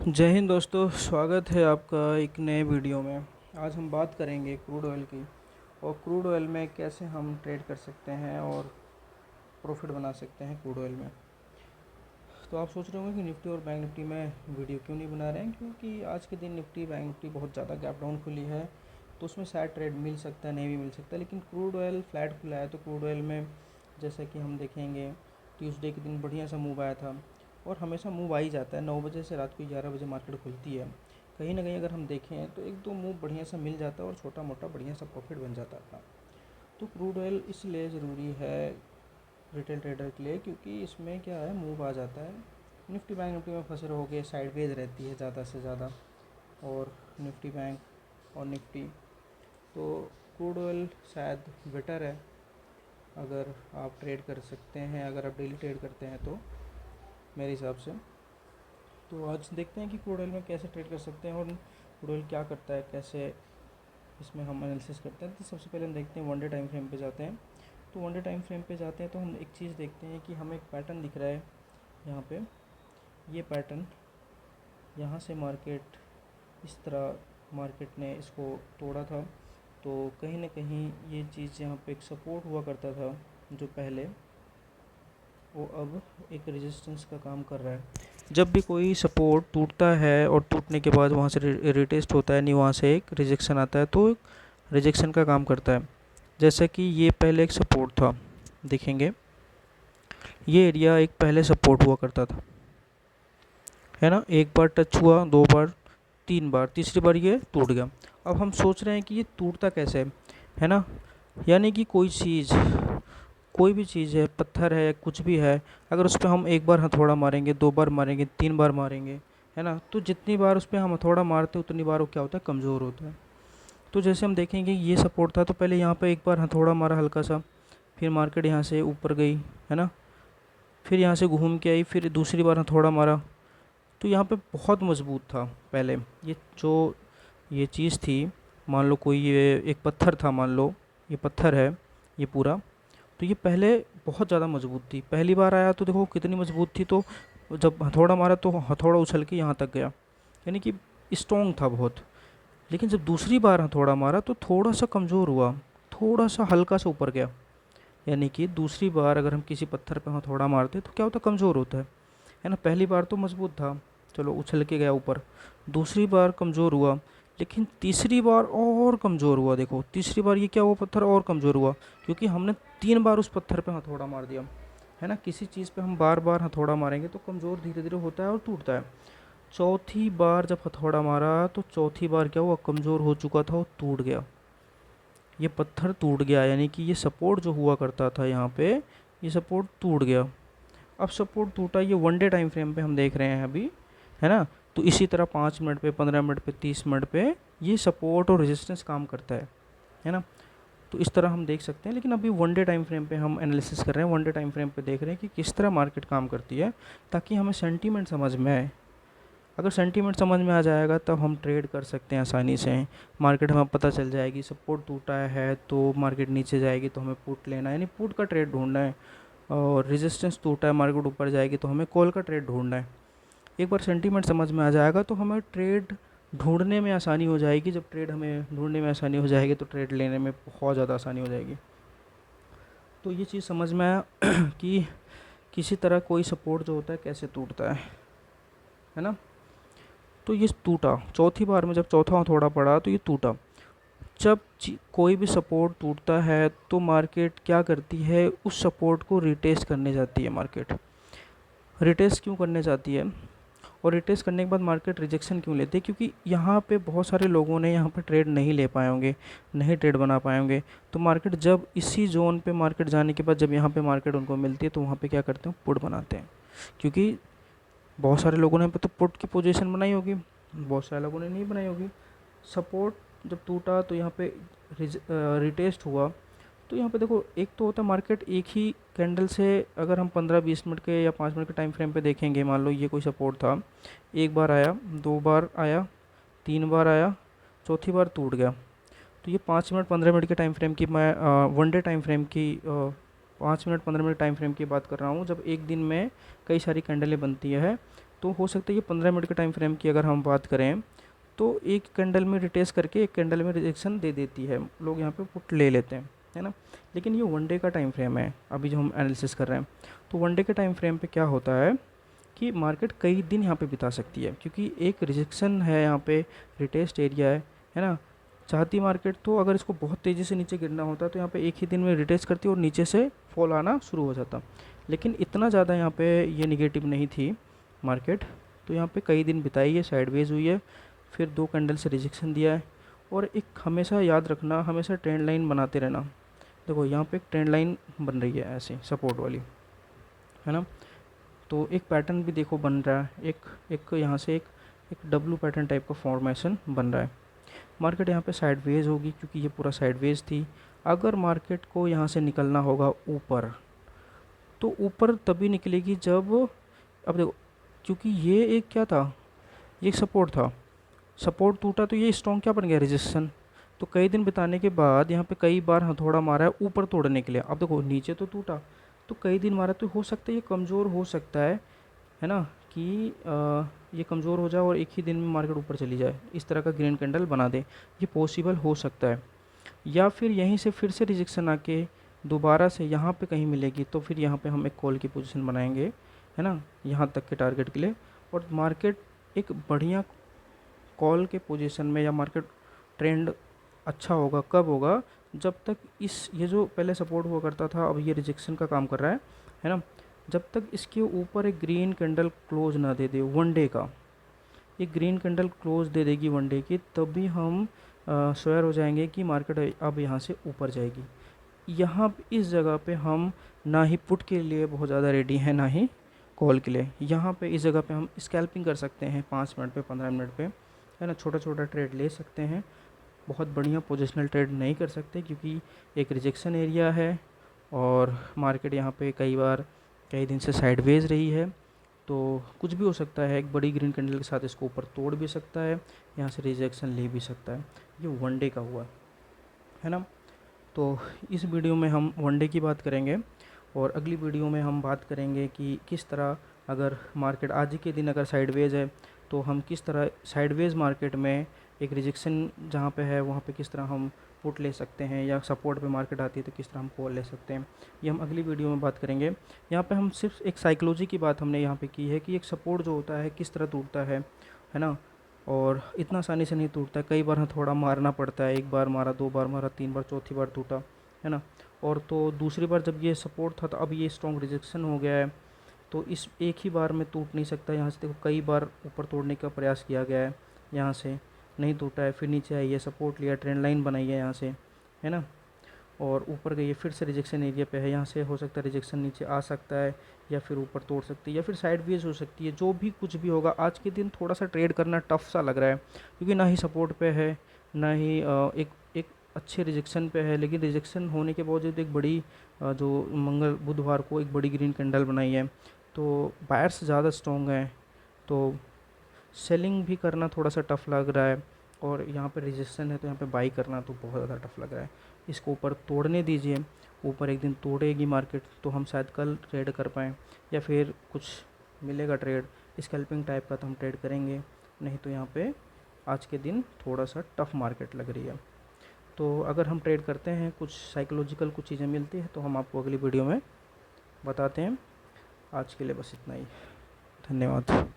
जय हिंद दोस्तों, स्वागत है आपका एक नए वीडियो में। आज हम बात करेंगे क्रूड ऑयल की और क्रूड ऑयल में कैसे हम ट्रेड कर सकते हैं और प्रॉफिट बना सकते हैं क्रूड ऑयल में। तो आप सोच रहे होंगे कि निफ्टी और बैंक निफ्टी में वीडियो क्यों नहीं बना रहे हैं, क्योंकि आज के दिन निफ्टी बैंक निफ्टी बहुत ज़्यादा गैप डाउन खुली है, तो उसमें शायद ट्रेड मिल सकता है, नहीं भी मिल सकता। लेकिन क्रूड ऑयल फ्लैट खुला है, तो क्रूड ऑयल में जैसा कि हम देखेंगे ट्यूसडे के दिन बढ़िया सा मूव आया था और हमेशा मूव आ ही जाता है। 9 बजे से रात को 11 बजे मार्केट खुलती है। कहीं ना कहीं अगर हम देखें तो एक दो मूव बढ़िया सा मिल जाता है और छोटा मोटा बढ़िया सा प्रॉफिट बन जाता था। तो क्रूड ऑयल इसलिए ज़रूरी है रिटेल ट्रेडर के लिए, क्योंकि इसमें क्या है, मूव आ जाता है। निफ्टी बैंक निफ्टी में फंसे रहोगे, साइडवेज रहती है ज़्यादा से ज़्यादा, और निफ्टी बैंक और निफ्टी। तो क्रूड ऑयल शायद बेटर है अगर आप ट्रेड कर सकते हैं, अगर आप डेली ट्रेड करते हैं तो मेरे हिसाब से। तो आज देखते हैं कि क्रूड ऑयल में कैसे ट्रेड कर सकते हैं और क्रूड ऑयल क्या करता है, कैसे इसमें हम एनालिसिस करते हैं। तो सबसे पहले हम देखते हैं वन डे टाइम फ्रेम पे जाते हैं। तो वन डे टाइम फ्रेम पे जाते हैं तो हम एक चीज़ देखते हैं कि हमें एक पैटर्न दिख रहा है यहाँ पे। ये पैटर्न यहाँ से मार्केट इस तरह मार्केट ने इसको तोड़ा था, तो कहीं ना कहीं ये चीज़ यहाँ पे एक सपोर्ट हुआ करता था जो पहले, वो अब एक रेजिस्टेंस का काम कर रहा है। जब भी कोई सपोर्ट टूटता है और टूटने के बाद वहाँ से रिटेस्ट होता है, नहीं वहाँ से एक रिजेक्शन आता है, तो रिजेक्शन का काम करता है। जैसा कि ये पहले एक सपोर्ट था, देखेंगे ये एरिया एक पहले सपोर्ट हुआ करता था, है ना। एक बार टच हुआ, दो बार, तीन बार, तीसरी बार ये टूट गया। अब हम सोच रहे हैं कि ये टूटता कैसे है ना। यानी कि कोई भी चीज़ है, पत्थर है, कुछ भी है, अगर उस पर हम एक बार हथौड़ा मारेंगे, दो बार मारेंगे, तीन बार मारेंगे, है ना, तो जितनी बार उस पर हम हथौड़ा मारते हैं उतनी बार वो क्या होता है, कमज़ोर होता है। तो जैसे हम देखेंगे ये सपोर्ट था, तो पहले यहाँ पर एक बार हथौड़ा मारा हल्का सा, फिर मार्केट यहाँ से ऊपर गई, है ना, फिर यहाँ से घूम के आई, फिर दूसरी बार हथौड़ा मारा, तो यहाँ पे बहुत मजबूत था पहले। ये चीज़ थी, मान लो कोई ये एक पत्थर था, मान लो ये पत्थर है ये पूरा, तो ये पहले बहुत ज़्यादा मजबूत थी। पहली बार आया तो देखो कितनी मजबूत थी, तो जब हथौड़ा मारा तो हथौड़ा उछल के यहाँ तक गया, यानी कि स्ट्रॉन्ग था बहुत। लेकिन जब दूसरी बार हथौड़ा मारा तो थोड़ा सा कमज़ोर हुआ, थोड़ा सा हल्का सा ऊपर गया। यानी कि दूसरी बार अगर हम किसी पत्थर पर हथौड़ा मारते तो क्या होता है, कमज़ोर होता है ना। पहली बार तो मजबूत था, चलो उछल के गया ऊपर, दूसरी बार कमज़ोर हुआ, लेकिन तीसरी बार और कमज़ोर हुआ। देखो तीसरी बार ये क्या हुआ, पत्थर और कमज़ोर हुआ, क्योंकि हमने 3 बार उस पत्थर पे हथौड़ा मार दिया, है ना। किसी चीज़ पे हम बार बार हथौड़ा मारेंगे तो कमज़ोर धीरे धीरे होता है और टूटता है। चौथी बार जब हथौड़ा मारा तो चौथी बार क्या हुआ, कमज़ोर हो चुका था और टूट गया, ये पत्थर टूट गया। यानी कि ये सपोर्ट जो हुआ करता था यहाँ पे, ये सपोर्ट टूट गया। अब सपोर्ट टूटा, ये वन डे टाइम फ्रेम पे हम देख रहे हैं अभी, है ना। तो इसी तरह 5 मिनट पे, 15 मिनट पे, 30 मिनट पे ये सपोर्ट और रेजिस्टेंस काम करता है ना। तो इस तरह हम देख सकते हैं। लेकिन अभी वन डे टाइम फ्रेम पे हम एनालिसिस कर रहे हैं, वन डे टाइम फ्रेम पे देख रहे हैं कि किस तरह मार्केट काम करती है, ताकि हमें सेंटीमेंट समझ में आए। अगर सेंटीमेंट समझ में आ जाएगा तब हम ट्रेड कर सकते हैं आसानी से। मार्केट हमें पता चल जाएगी, सपोर्ट टूटा है तो मार्केट नीचे जाएगी तो हमें पुट लेना है, यानी पुट का ट्रेड ढूंढना है। और रेजिस्टेंस टूटा है, मार्केट ऊपर जाएगी तो हमें कॉल का ट्रेड ढूंढना है। एक बार सेंटीमेंट समझ में आ जाएगा तो हमें ट्रेड ढूंढने में आसानी हो जाएगी। जब ट्रेड हमें ढूंढने में आसानी हो जाएगी तो ट्रेड लेने में बहुत ज़्यादा आसानी हो जाएगी। तो ये चीज़ समझ में आया कि किसी तरह कोई सपोर्ट जो होता है कैसे टूटता है ना। तो ये टूटा चौथी बार में, जब चौथा हथौड़ा पड़ा तो ये टूटा। जब कोई भी सपोर्ट टूटता है तो मार्केट क्या करती है, उस सपोर्ट को रिटेस्ट करने जाती है। मार्केट रिटेस्ट क्यों करने जाती है, और रिटेस्ट करने के बाद मार्केट रिजेक्शन क्यों लेती है, क्योंकि यहाँ पे बहुत सारे लोगों ने यहाँ पे ट्रेड नहीं ले पाए होंगे, नहीं ट्रेड बना पाए होंगे। तो मार्केट जब इसी जोन पे मार्केट जाने के बाद जब यहाँ पे मार्केट उनको मिलती है तो वहाँ पे क्या करते हैं, पुट बनाते हैं। क्योंकि बहुत सारे लोगों ने तो पुट की पोजीशन बनाई होगी, बहुत सारे लोगों ने नहीं बनाई होगी। सपोर्ट जब टूटा तो यहाँ पे रिटेस्ट हुआ, तो यहाँ पे देखो एक तो होता है मार्केट एक ही कैंडल से, अगर हम 15-20 मिनट के या 5 मिनट के टाइम फ्रेम पे देखेंगे, मान लो ये कोई सपोर्ट था, एक बार आया, दो बार आया, तीन बार आया, चौथी बार टूट गया। तो ये 5 मिनट 15 मिनट के टाइम फ्रेम की मैं वन डे टाइम फ्रेम की 5 मिनट 15 मिनट टाइम फ्रेम की बात कर रहा हूँ, जब एक दिन में कई सारी कैंडलें बनती है, तो हो सकता है ये 15 मिनट के टाइम फ्रेम की अगर हम बात करें तो एक कैंडल में रिटेस्ट करके एक कैंडल में रिजेक्शन दे देती है, लोग यहाँ पे पुट ले लेते हैं, है ना। लेकिन ये वन डे का टाइम फ्रेम है अभी जो हम एनालिसिस कर रहे हैं। तो वन डे के टाइम फ्रेम पे क्या होता है कि मार्केट कई दिन यहाँ पे बिता सकती है, क्योंकि एक रिजेक्शन है यहाँ पे, रिटेस्ट एरिया है ना। चाहती मार्केट तो अगर इसको बहुत तेज़ी से नीचे गिरना होता तो यहाँ पे एक ही दिन में रिटेस्ट करती और नीचे से फॉल आना शुरू हो जाता, लेकिन इतना ज़्यादा यहाँ पे ये निगेटिव नहीं थी मार्केट। तो यहाँ पे कई दिन बिताई है, साइडवेज हुई है, फिर 2 कैंडल से रिजेक्शन दिया है। और एक हमेशा याद रखना, हमेशा ट्रेंड लाइन बनाते रहना। देखो यहाँ पे एक ट्रेंड लाइन बन रही है ऐसे सपोर्ट वाली, है ना। तो एक पैटर्न भी देखो बन रहा है, एक यहाँ से एक डब्लू पैटर्न टाइप का फॉर्मेशन बन रहा है। मार्केट यहाँ पे साइडवेज होगी क्योंकि ये पूरा साइडवेज थी। अगर मार्केट को यहाँ से निकलना होगा ऊपर, तो ऊपर तभी निकलेगी जब, अब देखो क्योंकि ये एक क्या था, ये एक सपोर्ट था, सपोर्ट टूटा तो ये स्ट्रॉन्ग क्या बन गया, रेजिस्टेंस। तो कई दिन बिताने के बाद यहाँ पे कई बार हथौड़ा मारा है ऊपर तोड़ने के लिए। अब देखो नीचे तो टूटा, तो कई दिन मारा, तो हो सकता है ये कमज़ोर हो सकता है ना, कि ये कमज़ोर हो जाए और एक ही दिन में मार्केट ऊपर चली जाए, इस तरह का ग्रीन कैंडल बना दे, ये पॉसिबल हो सकता है। या फिर यहीं से फिर से रिजेक्शन आके दोबारा से यहाँ पे कहीं मिलेगी, तो फिर यहाँ पे हम एक कॉल की पोजीशन बनाएंगे, है ना, यहाँ तक के टारगेट के लिए। और मार्केट एक बढ़िया कॉल के पोजीशन में, या मार्केट ट्रेंड अच्छा होगा कब होगा, जब तक ये जो पहले सपोर्ट हुआ करता था अब ये रिजेक्शन का काम कर रहा है ना, जब तक इसके ऊपर एक ग्रीन कैंडल क्लोज ना दे दे वन डे का, एक ग्रीन कैंडल क्लोज दे देगी वन डे की, तभी हम श्योर हो जाएंगे कि मार्केट अब यहाँ से ऊपर जाएगी। यहाँ इस जगह पे हम ना ही पुट के लिए बहुत ज़्यादा रेडी हैं, ना ही कॉल के लिए। यहाँ पे इस जगह पे हम स्कैल्पिंग कर सकते हैं 5 मिनट पे, 15 मिनट पे, है ना, छोटा छोटा ट्रेड ले सकते हैं। बहुत बढ़िया पोजिशनल ट्रेड नहीं कर सकते क्योंकि एक रिजेक्शन एरिया है और मार्केट यहाँ पे कई दिन से साइडवेज रही है, तो कुछ भी हो सकता है। एक बड़ी ग्रीन कैंडल के साथ इसको ऊपर तोड़ भी सकता है, यहाँ से रिजेक्शन ले भी सकता है। ये वन डे का हुआ, है ना। तो इस वीडियो में हम वन डे की बात करेंगे और अगली वीडियो में हम बात करेंगे कि किस तरह, अगर मार्केट आज के दिन अगर साइडवेज है तो हम किस तरह साइडवेज मार्केट में एक रिजेक्शन जहाँ पे है वहाँ पे किस तरह हम पुट ले सकते हैं, या सपोर्ट पे मार्केट आती है तो किस तरह हम कॉल ले सकते हैं, ये हम अगली वीडियो में बात करेंगे। यहाँ पे हम सिर्फ एक साइकोलॉजी की बात हमने यहाँ पे की है कि एक सपोर्ट जो होता है किस तरह टूटता है ना, और इतना आसानी से नहीं टूटता, कई बार थोड़ा मारना पड़ता है, एक बार मारा, 2 बार मारा, 3 बार, चौथी बार टूटा, है ना। और तो दूसरी बार जब ये सपोर्ट था तो अब ये स्ट्रॉन्ग रिजेक्शन हो गया है, तो इस एक ही बार में टूट नहीं सकता। यहाँ से देखो कई बार ऊपर तोड़ने का प्रयास किया गया है, यहाँ से नहीं टूटा है, फिर नीचे आई है, सपोर्ट लिया, ट्रेंड लाइन बनाई है यहाँ से, है ना, और ऊपर गई है, फिर से रिजेक्शन एरिया पे है, यहाँ से हो सकता है रिजेक्शन नीचे आ सकता है, या फिर ऊपर तोड़ सकती है, या फिर साइडवेज हो सकती है। जो भी कुछ भी होगा, आज के दिन थोड़ा सा ट्रेड करना टफ सा लग रहा है क्योंकि ना ही सपोर्ट पे है, ना ही एक अच्छे रिजेक्शन पे है। लेकिन रिजेक्शन होने के बावजूद एक बड़ी जो बुधवार को एक बड़ी ग्रीन कैंडल बनाई है, तो बायर्स ज़्यादा स्ट्रॉन्ग हैं, तो सेलिंग भी करना थोड़ा सा टफ लग रहा है। और यहाँ पे रेजिस्टेंस है तो यहाँ पे बाई करना तो बहुत ज़्यादा टफ लग रहा है। इसको ऊपर तोड़ने दीजिए, ऊपर एक दिन तोड़ेगी मार्केट तो हम शायद कल ट्रेड कर पाएँ, या फिर कुछ मिलेगा ट्रेड स्कैल्पिंग टाइप का तो हम ट्रेड करेंगे, नहीं तो यहाँ पे आज के दिन थोड़ा सा टफ मार्केट लग रही है। तो अगर हम ट्रेड करते हैं, कुछ साइकोलॉजिकल कुछ चीज़ें मिलती है तो हम आपको अगली वीडियो में बताते हैं। आज के लिए बस इतना ही, धन्यवाद।